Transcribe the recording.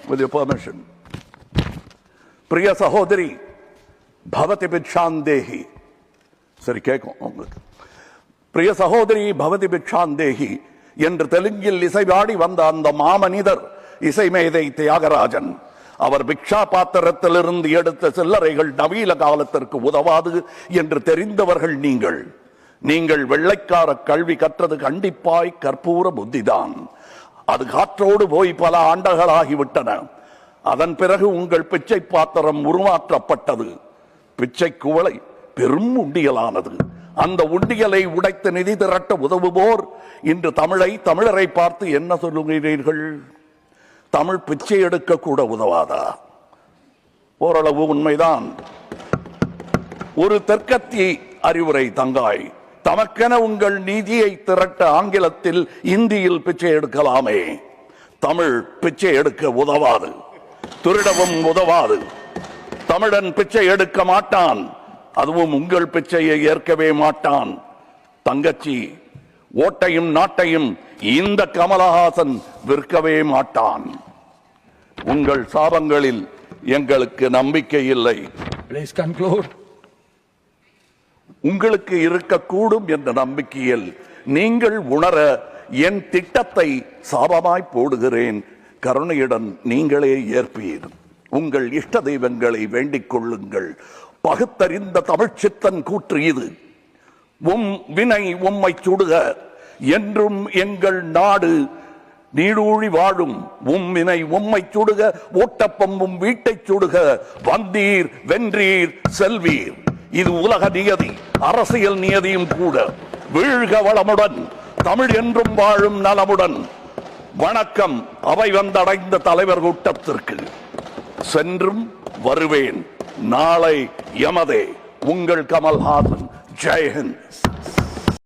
with your permission. Priya Sahodari, Bhavati Bhikshandehi. சரி கேட்கும் உங்களுக்கு. பிரிய சகோதரி பவதி பிக்ஷாந்தேகி என்று தெலுங்கில் இசைவாடி வந்த அந்த மாமனிதர் இசைமேதை தியாகராஜன். அவர் பிக்ஷா பாத்திரத்திலிருந்து எடுத்த சில்லறைகள் நவீன காலத்திற்கு உதவாது என்று தெரிந்தவர்கள் நீங்கள். நீங்கள் வெள்ளைக்கார கல்வி கற்றது கண்டிப்பாய் கற்பூர புத்திதான். அது காற்றோடு போய் பல ஆண்டுகளாகிவிட்டன. அதன் பிறகு உங்கள் பிச்சை பாத்திரம் உருமாற்றப்பட்டது. பிச்சை குவளை பெரும் உண்டியலானது. அந்த உண்டியலை உடைத்து நிதி திரட்ட உதவுவோர் இன்று தமிழரை பார்த்து என்ன சொல்லுகிறீர்கள்? தமிழ் பிச்சை எடுக்க கூட உதவாதா? ஓரளவு உண்மைதான். ஒரு தெற்கத்தி அறிவுரை தங்காய். தமக்கென உங்கள் நிதியை திரட்ட ஆங்கிலத்தில் இந்தியில் பிச்சை எடுக்கலாமே. தமிழ் பிச்சை எடுக்க உதவாது, திருடவும் உதவாது. தமிழன் பிச்சை எடுக்க மாட்டான், அதுவும் உங்கள் பிச்சையை ஏற்கவே மாட்டான். தங்கச்சி, ஓட்டையும் நாட்டையும் இந்த கமலஹாசன் விற்கவே மாட்டான். உங்கள் சாபங்களில் எங்களுக்கு நம்பிக்கை இல்லை. Please conclude. உங்களுக்கு இருக்கக்கூடும் என்ற நம்பிக்கையில் நீங்கள் உணர என் திட்டத்தை சாபமாய் போடுகிறேன். கருணையுடன் நீங்களே ஏற்பீர். உங்கள் இஷ்ட தெய்வங்களை வேண்டிக் கொள்ளுங்கள். பகுத்தறிந்த தமிழ்ச்சித்தன் கூற்று இது. வினை உம்மை சுடுக, என்றும் எங்கள் நாடு நீடூழி வாழும். வினை உம்மை சுடுக, ஓட்டப்பம்பும் வீட்டை சுடுக. வந்தீர் வென்றீர் செல்வீர். இது உலக நியதி, அரசியல் நியதியும் கூட. வீழ்க வளமுடன், தமிழ் என்றும் வாழும் நலமுடன். வணக்கம் அவை வந்தடைந்த தலைவர் கூட்டத்திற்கு. சென்றும் வருவேன், நாளை எமதே. உங்கள் கமல்ஹாசன். ஜெய் ஹிந்த்.